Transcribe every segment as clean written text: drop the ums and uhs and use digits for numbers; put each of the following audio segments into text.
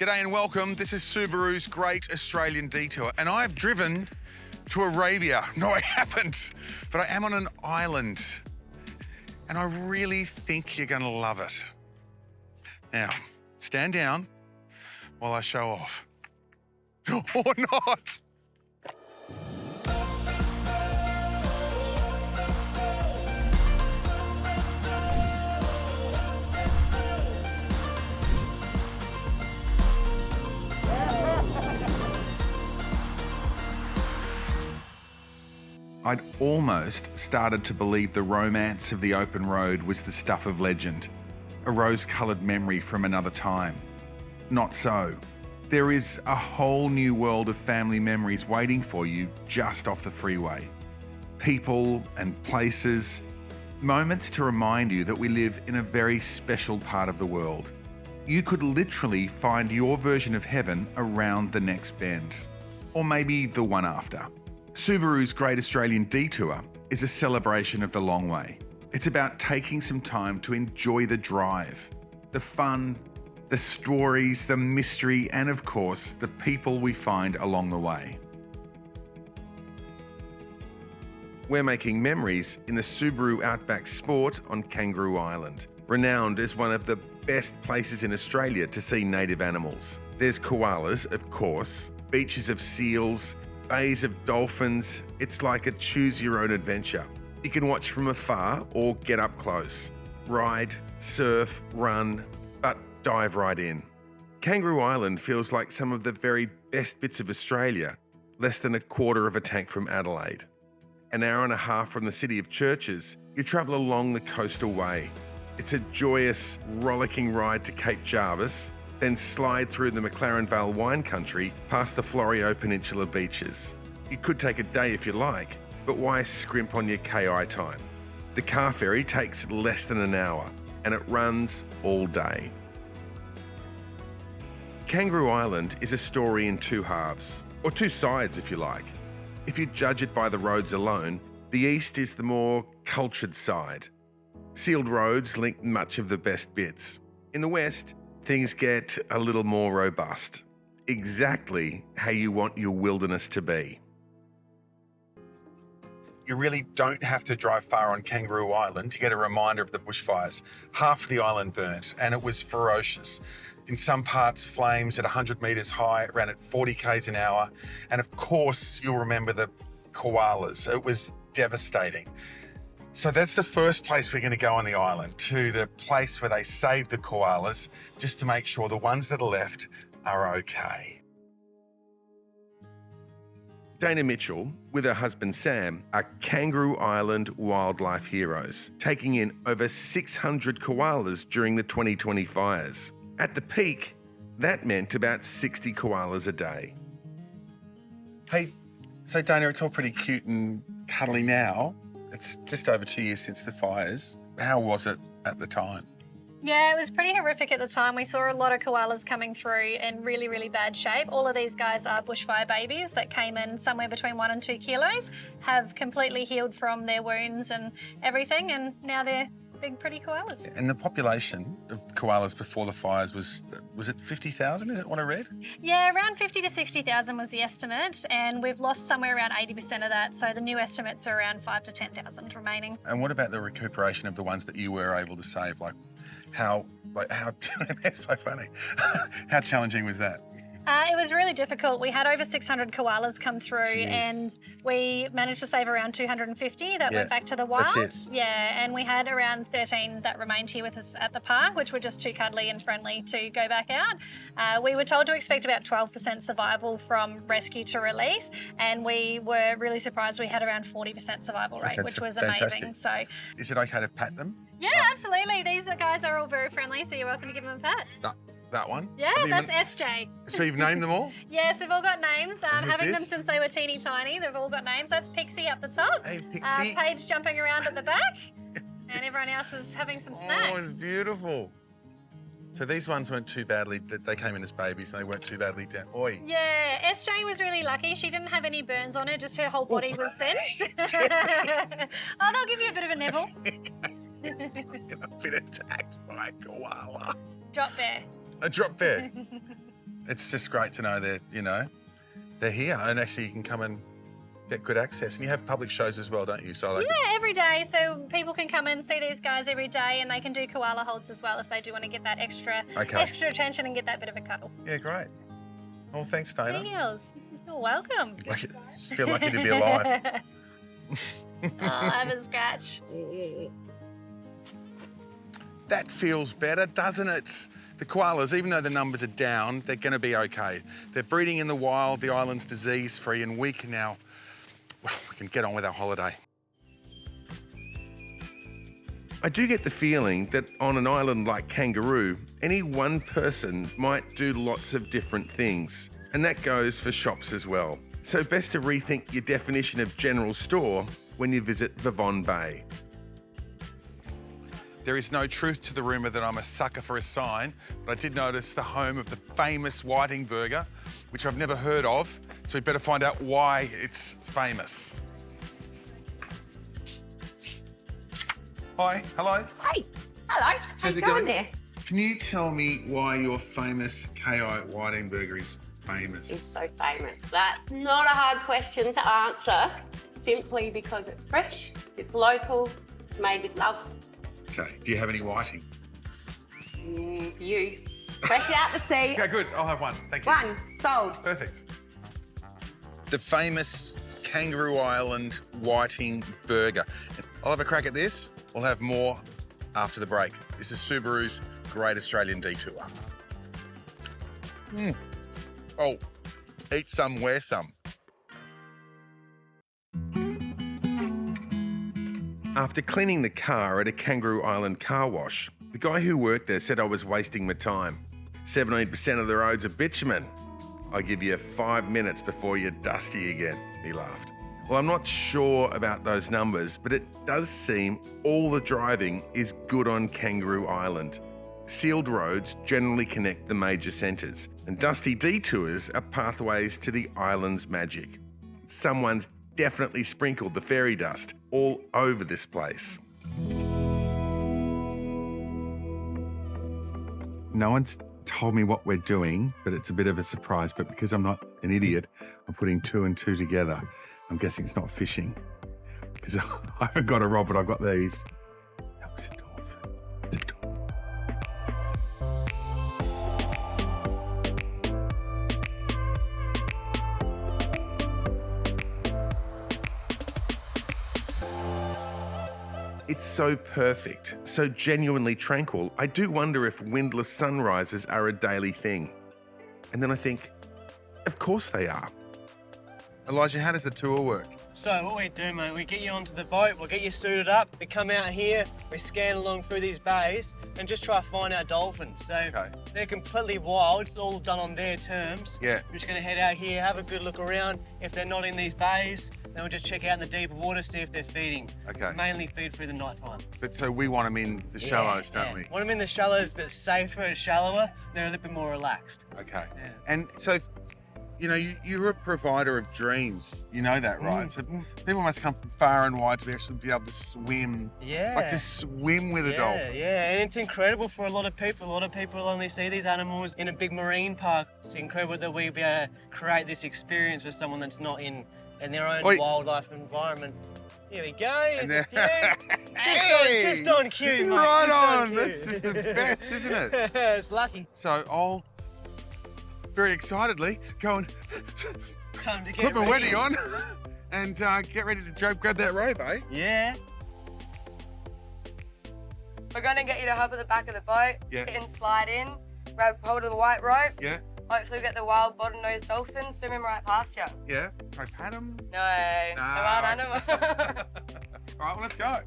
G'day and welcome. This is Subaru's Great Australian Detour, and I've driven to Arabia. No, I haven't, but I am on an island, and I really think you're going to love it. Now, stand down while I show off. Or not. I'd almost started to believe the romance of the open road was the stuff of legend, a rose-coloured memory from another time. Not so. There is a whole new world of family memories waiting for you just off the freeway. People and places, moments to remind you that we live in a very special part of the world. You could literally find your version of heaven around the next bend, or maybe the one after. Subaru's Great Australian Detour is a celebration of the long way. It's about taking some time to enjoy the drive, the fun, the stories, the mystery, and of course, the people we find along the way. We're making memories in the Subaru Outback Sport on Kangaroo Island, renowned as one of the best places in Australia to see native animals. There's koalas, of course, beaches of seals, bays of dolphins. It's like a choose-your-own-adventure. You can watch from afar or get up close. Ride, surf, run, but dive right in. Kangaroo Island feels like some of the very best bits of Australia, less than a quarter of a tank from Adelaide. An hour and a half from the city of churches, you travel along the coastal way. It's a joyous, rollicking ride to Cape Jarvis, then slide through the McLaren Vale wine country past the Florio Peninsula beaches. You could take a day if you like, but why scrimp on your KI time? The car ferry takes less than an hour, and it runs all day. Kangaroo Island is a story in two halves, or two sides if you like. If you judge it by the roads alone, the east is the more cultured side. Sealed roads link much of the best bits. In the west, things get a little more robust. Exactly how you want your wilderness to be. You really don't have to drive far on Kangaroo Island to get a reminder of the bushfires. Half the island burnt, and it was ferocious. In some parts, flames at 100 metres high ran at 40 k's an hour. And of course, you'll remember the koalas. It was devastating. So that's the first place we're going to go on the island, to the place where they saved the koalas, just to make sure the ones that are left are okay. Dana Mitchell, with her husband Sam, are Kangaroo Island wildlife heroes, taking in over 600 koalas during the 2020 fires. At the peak, that meant about 60 koalas a day. Hey, so Dana, it's all pretty cute and cuddly now. It's just over 2 years since the fires. How was it at the time? Yeah, it was pretty horrific at the time. We saw a lot of koalas coming through in really, really bad shape. All of these guys are bushfire babies that came in somewhere between 1 and 2 kilos, have completely healed from their wounds and everything, and now they're big, pretty koalas. And the population of koalas before the fires was it 50,000? Is it what I read? Yeah, around 50 to 60,000 was the estimate, and we've lost somewhere around 80% of that. So the new estimates are around 5 to 10,000 remaining. And what about the recuperation of the ones that you were able to save? How it's so funny. How challenging was that? It was really difficult. We had over 600 koalas come through. Jeez. And we managed to save around 250 that went back to the wild. That's it. Yeah, and we had around 13 that remained here with us at the park, which were just too cuddly and friendly to go back out. We were told to expect about 12% survival from rescue to release, and we were really surprised we had around 40% survival rate, Okay, which was fantastic. amazing. So, Is it okay to pat them? yeah, absolutely. These guys are all very friendly, so you're welcome to give them a pat. That one? Yeah, Have you that's even- SJ. So you've named them all? Yes, they've all got names. And who's Having them this? since they were teeny tiny, they've all got names. That's Pixie up the top. Hey, Pixie. Paige jumping around at the back. And everyone else is having some snacks. Oh, it's beautiful. So these ones weren't too badly, they came in as babies and they weren't too badly down. Oi. Yeah, SJ was really lucky. She didn't have any burns on her, just her whole body was singed. Oh, they'll give you a bit of a nibble. I've been attacked by a koala. Drop bear. A drop bear. it's just great to know they're here, and actually you can come and get good access. And you have public shows as well, don't you? So Yeah, every day. So people can come and see these guys every day, and they can do koala holds as well if they do want to get that extra attention and get that bit of a cuddle. Yeah, great. Well, thanks, Dana. Feels. You're welcome. I feel lucky to be alive. I'll have a scratch. That feels better, doesn't it? The koalas, even though the numbers are down, they're going to be okay. They're breeding in the wild, the island's disease-free, and we can now, well, we can get on with our holiday. I do get the feeling that on an island like Kangaroo, any one person might do lots of different things. And that goes for shops as well. So best to rethink your definition of general store when you visit Vavon Bay. There is no truth to the rumour that I'm a sucker for a sign, but I did notice the home of the famous whiting burger, which I've never heard of, so we better find out why it's famous. Hi, hello. Hey, hello. How's it going there? Can you tell me why your famous KI whiting burger is famous? It's so famous. That's not a hard question to answer, simply because it's fresh, it's local, it's made with love. Okay, do you have any whiting? For you. Fresh out the sea. Okay, good, I'll have one, thank you. One, sold. Perfect. The famous Kangaroo Island whiting burger. I'll have a crack at this. We'll have more after the break. This is Subaru's Great Australian Detour. Oh, eat some, wear some. After cleaning the car at a Kangaroo Island car wash, the guy who worked there said I was wasting my time. 17% of the roads are bitumen. I'll give you 5 minutes before you're dusty again, he laughed. Well, I'm not sure about those numbers, but it does seem all the driving is good on Kangaroo Island. Sealed roads generally connect the major centres, and dusty detours are pathways to the island's magic. Someone's definitely sprinkled the fairy dust all over this place. No one's told me what we're doing, but it's a bit of a surprise. But because I'm not an idiot, I'm putting 2 and 2 together. I'm guessing it's not fishing, because I haven't got a rod, but I've got these. That was a dolphin. It's a dolphin. It's so perfect, so genuinely tranquil, I do wonder if windless sunrises are a daily thing. And then I think, of course they are. Elijah, how does the tour work? So what we do, mate, we get you onto the boat, we'll get you suited up, we come out here, we scan along through these bays and just try to find our dolphins. So they're completely wild, it's all done on their terms. Yeah. We're just gonna head out here, have a good look around. If they're not in these bays, then we'll just check out in the deeper water, see if they're feeding. Okay. Mainly feed through the night time. But so we want them in the shallows, don't we? Want them in the shallows that's safer and shallower, they're a little bit more relaxed. Okay. Yeah. And so, you know, you're a provider of dreams. You know that, right? So people must come from far and wide to actually be able to swim. Yeah. Like to swim with a dolphin. Yeah, and it's incredible for a lot of people. A lot of people only see these animals in a big marine park. It's incredible that we be able to create this experience for someone that's not in their own wildlife environment. Here we go, here's a few. Just on cue, mate. Right just on. cue. That's just the best, isn't it? It's lucky. So I'll very excitedly go and Time to get put my ready. weddy on and get ready to grab that rope, eh? Yeah. We're going to get you to hop at the back of the boat, Yeah. sit and slide in, grab hold of the white rope. Yeah, Hopefully we get the wild bottlenose dolphins swimming right past you. yeah. Can I pat him? No, wild animal. All right, well, let's go.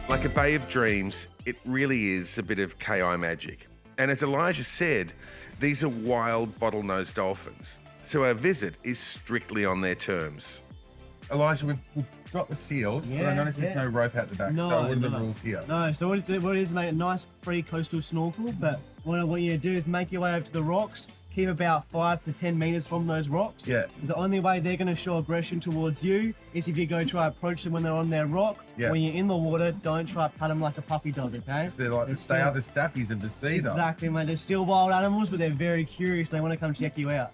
Like a bay of dreams, it really is a bit of KI magic. And as Elijah said, these are wild bottlenose dolphins. So our visit is strictly on their terms. Elijah, we've got the seals, but I Yeah, noticed there's yeah. no rope out the back. No, so what are the no. rules here? No, so what it is, mate, a nice free coastal snorkel, but what I want you to do is make your way over to the rocks, keep about 5 to 10 meters from those rocks. Yeah. Because the only way they're going to show aggression towards you is if you go try approach them when they're on their rock. Yeah. When you're in the water, don't try pat them like a puppy dog, okay? They're like, they are the staffies of the sea, though. Exactly, mate. They're still wild animals, but they're very curious. They want to come check you out.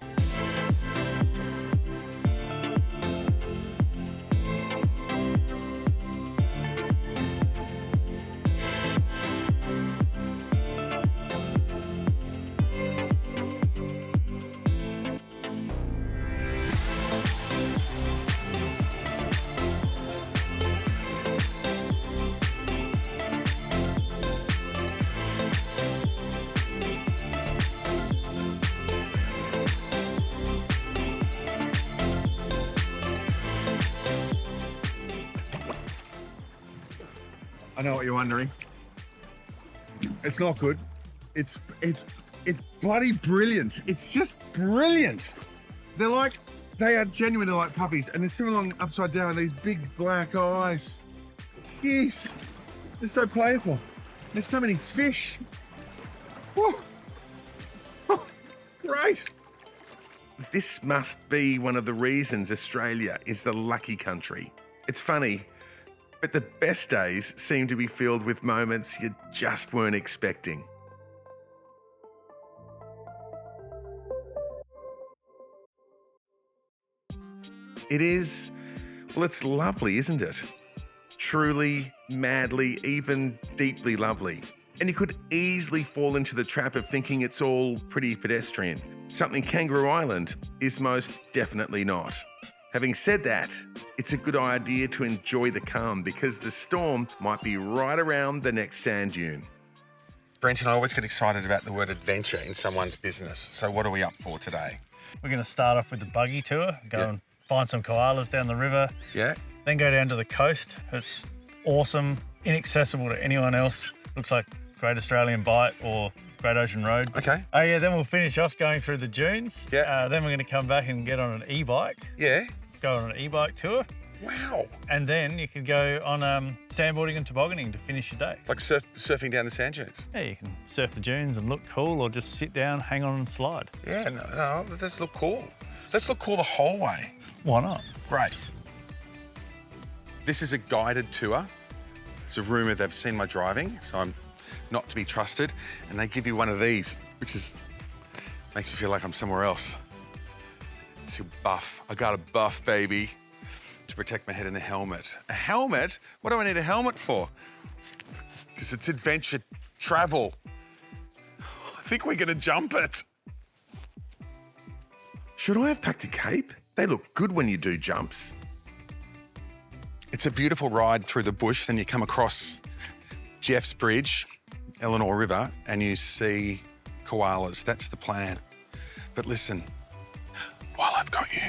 I know what you're wondering. It's not good. It's bloody brilliant. It's just brilliant. They are genuinely like puppies, and they're swimming along upside down with these big black eyes. Yes, they're so playful. There's so many fish. Whoa. Oh, great. This must be one of the reasons Australia is the lucky country. It's funny, but the best days seem to be filled with moments you just weren't expecting. It is, well, it's lovely, isn't it? Truly, madly, even deeply lovely. And you could easily fall into the trap of thinking it's all pretty pedestrian, something Kangaroo Island is most definitely not. Having said that, it's a good idea to enjoy the calm because the storm might be right around the next sand dune. Brenton, I always get excited about the word adventure in someone's business. So what are we up for today? We're going to start off with the buggy tour, go and find some koalas down the river, Yeah? then go down to the coast. It's awesome, inaccessible to anyone else. Looks like Great Australian Bight or Great Ocean Road. Okay. Oh yeah, then we'll finish off going through the dunes. Yeah. Then we're going to come back and get on an e-bike, Yeah? go on an e-bike tour, Wow. and then you could go on sandboarding and tobogganing to finish your day. Like surfing down the sand dunes. Yeah, you can surf the dunes and look cool, or just sit down, hang on and slide. Yeah, no, let's look cool. Let's look cool the whole way. Why not? Great. This is a guided tour. It's a rumour they've seen my driving, so I'm not to be trusted. And they give you one of these, which makes me feel like I'm somewhere else. It's a buff. I got a buff, baby, to protect my head in the helmet. A helmet? What do I need a helmet for? Because it's adventure travel. I think we're gonna jump it. Should I have packed a cape? They look good when you do jumps. It's a beautiful ride through the bush. Then you come across Jeff's Bridge, Eleanor River, and you see koalas. That's the plan. But listen, while I've got you,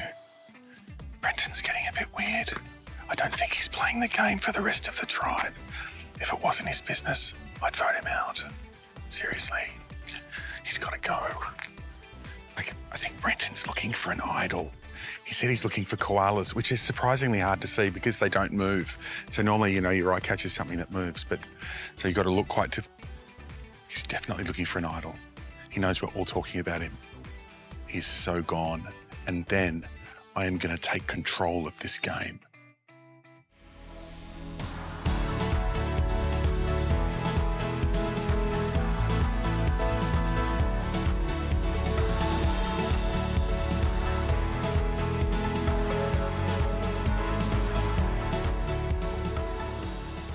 Brenton's getting a bit weird. I don't think he's playing the game for the rest of the tribe. If it wasn't his business, I'd vote him out. Seriously, he's got to go. I think Brenton's looking for an idol. He said he's looking for koalas, which is surprisingly hard to see because they don't move. So normally, your eye catches something that moves, but so you've got to look quite He's definitely looking for an idol. He knows we're all talking about him. He's so gone. And then I am going to take control of this game.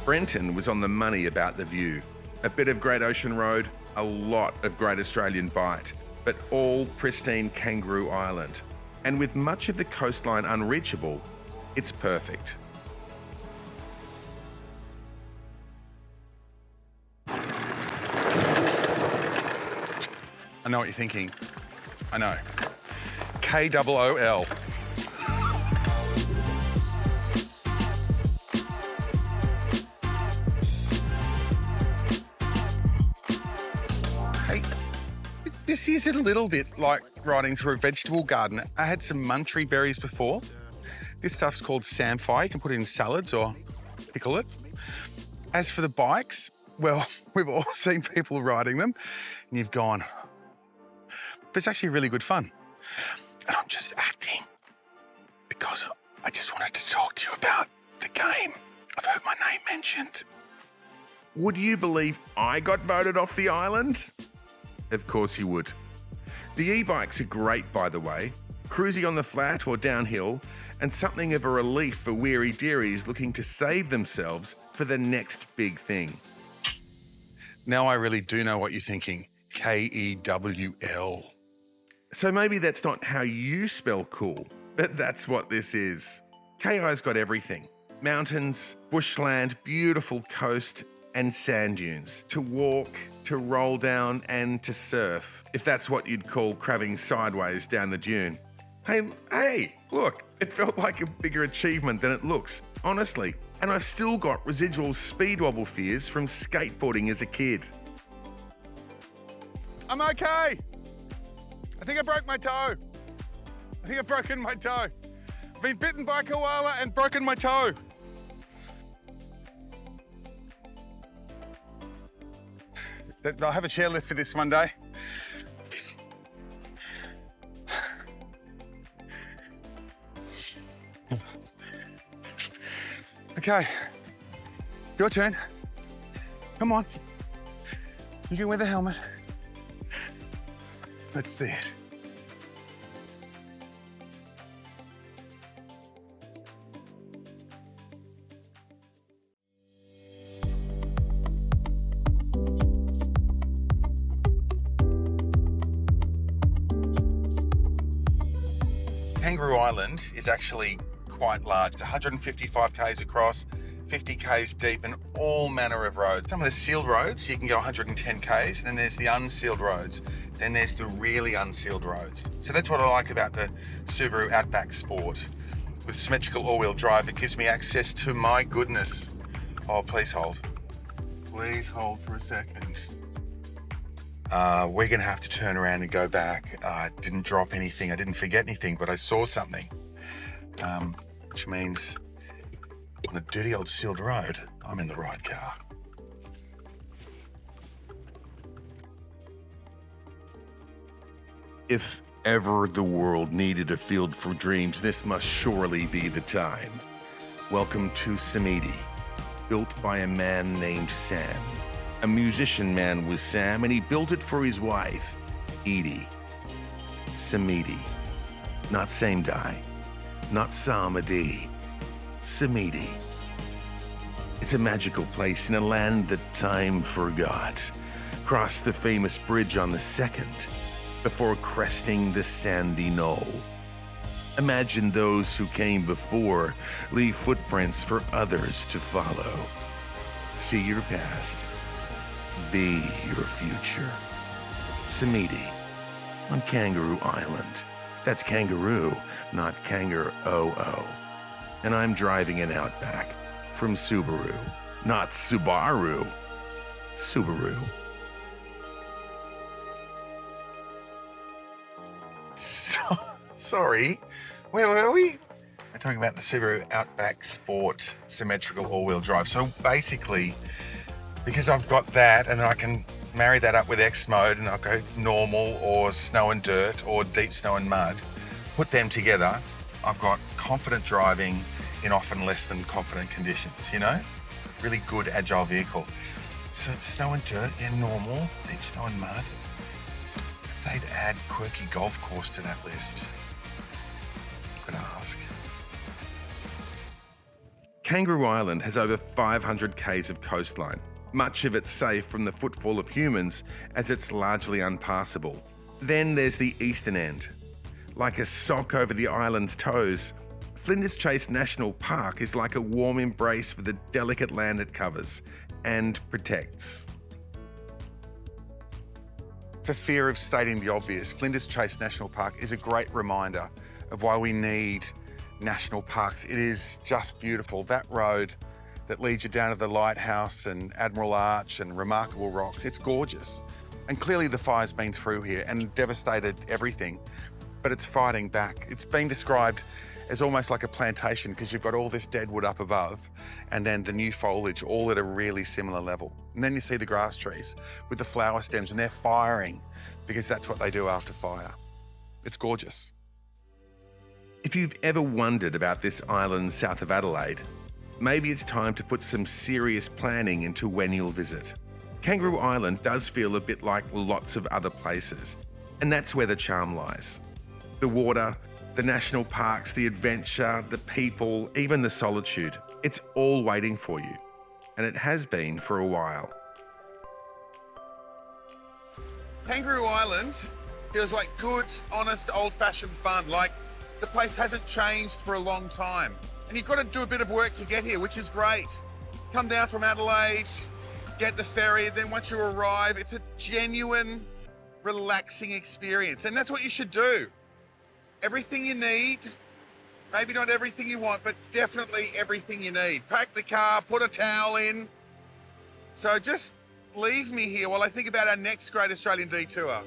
Brenton was on the money about the view. A bit of Great Ocean Road, a lot of Great Australian Bight, but all pristine Kangaroo Island. And with much of the coastline unreachable, it's perfect. I know what you're thinking. I know. KOOL. Hey, this is a little bit like riding through a vegetable garden. I had some munchery berries before. This stuff's called samphire. You can put it in salads or pickle it. As for the bikes, well, we've all seen people riding them and you've gone, but it's actually really good fun. And I'm just acting because I just wanted to talk to you about the game. I've heard my name mentioned. Would you believe I got voted off the island? Of course you would. The e-bikes are great, by the way. Cruisy on the flat or downhill, and something of a relief for weary dearies looking to save themselves for the next big thing. Now I really do know what you're thinking. Kewl. So maybe that's not how you spell cool, but that's what this is. KI's got everything. Mountains, bushland, beautiful coast, and sand dunes. To walk, to roll down, and to surf, if that's what you'd call crabbing sideways down the dune. Hey, look, it felt like a bigger achievement than it looks, honestly. And I've still got residual speed wobble fears from skateboarding as a kid. I'm okay. I think I broke my toe. I think I've broken my toe. I've been bitten by a koala and broken my toe. I'll have a chairlift for this one day. Okay, your turn. Come on. You can wear the helmet. Let's see it. Kangaroo Island is actually quite large. It's 155 k's across, 50 k's deep, and all manner of roads. Some of the sealed roads, you can go 110 k's, and then there's the unsealed roads. Then there's the really unsealed roads. So that's what I like about the Subaru Outback Sport. With symmetrical all-wheel drive, it gives me access to, my goodness. Oh, please hold. Please hold for a second. We're gonna have to turn around and go back. I didn't drop anything, I didn't forget anything, but I saw something. Which means on a dirty old sealed road, I'm in the right car. If ever the world needed a field for dreams, this must surely be the time. Welcome to Samedi, built by a man named Sam. A musician man was Sam, and he built it for his wife, Edie. Samedi. Not same die. Not Samedi. Samedi. It's a magical place in a land that time forgot. Cross the famous bridge on the 2nd before cresting the sandy knoll. Imagine those who came before leave footprints for others to follow. See your past. Be your future. Samedi on Kangaroo Island. That's kangaroo, not kangaroo. And I'm driving an Outback from Subaru, not Subaru. Subaru. Sorry, where were we? We're talking about the Subaru Outback Sport symmetrical all-wheel drive. So basically, because I've got that and I can marry that up with X mode and I'll go normal or snow and dirt or deep snow and mud, put them together, I've got confident driving in often less than confident conditions, you know? Really good agile vehicle. So snow and dirt, yeah, normal, deep snow and mud. If they'd add quirky golf course to that list, could ask. Kangaroo Island has over 500 k's of coastline. Much of it safe from the footfall of humans, as it's largely unpassable. Then there's the eastern end. Like a sock over the island's toes, Flinders Chase National Park is like a warm embrace for the delicate land it covers and protects. For fear of stating the obvious, Flinders Chase National Park is a great reminder of why we need national parks. It is just beautiful. That road that leads you down to the lighthouse and Admiral Arch and Remarkable Rocks, it's gorgeous. And clearly the fire's been through here and devastated everything, but it's fighting back. It's been described It's almost like a plantation because you've got all this dead wood up above and then the new foliage all at a really similar level. And then you see the grass trees with the flower stems and they're firing because that's what they do after fire. It's gorgeous. If you've ever wondered about this island south of Adelaide, maybe it's time to put some serious planning into when you'll visit. Kangaroo Island does feel a bit like lots of other places, and that's where the charm lies. The water, the national parks, the adventure, the people, even the solitude. It's all waiting for you, and it has been for a while. Kangaroo Island feels like good, honest, old-fashioned fun. Like the place hasn't changed for a long time. And you've got to do a bit of work to get here, which is great. Come down from Adelaide, get the ferry, then once you arrive, it's a genuine, relaxing experience. And that's what you should do. Everything you need, maybe not everything you want, but definitely everything you need. Pack the car, put a towel in. So just leave me here while I think about our next great Australian detour.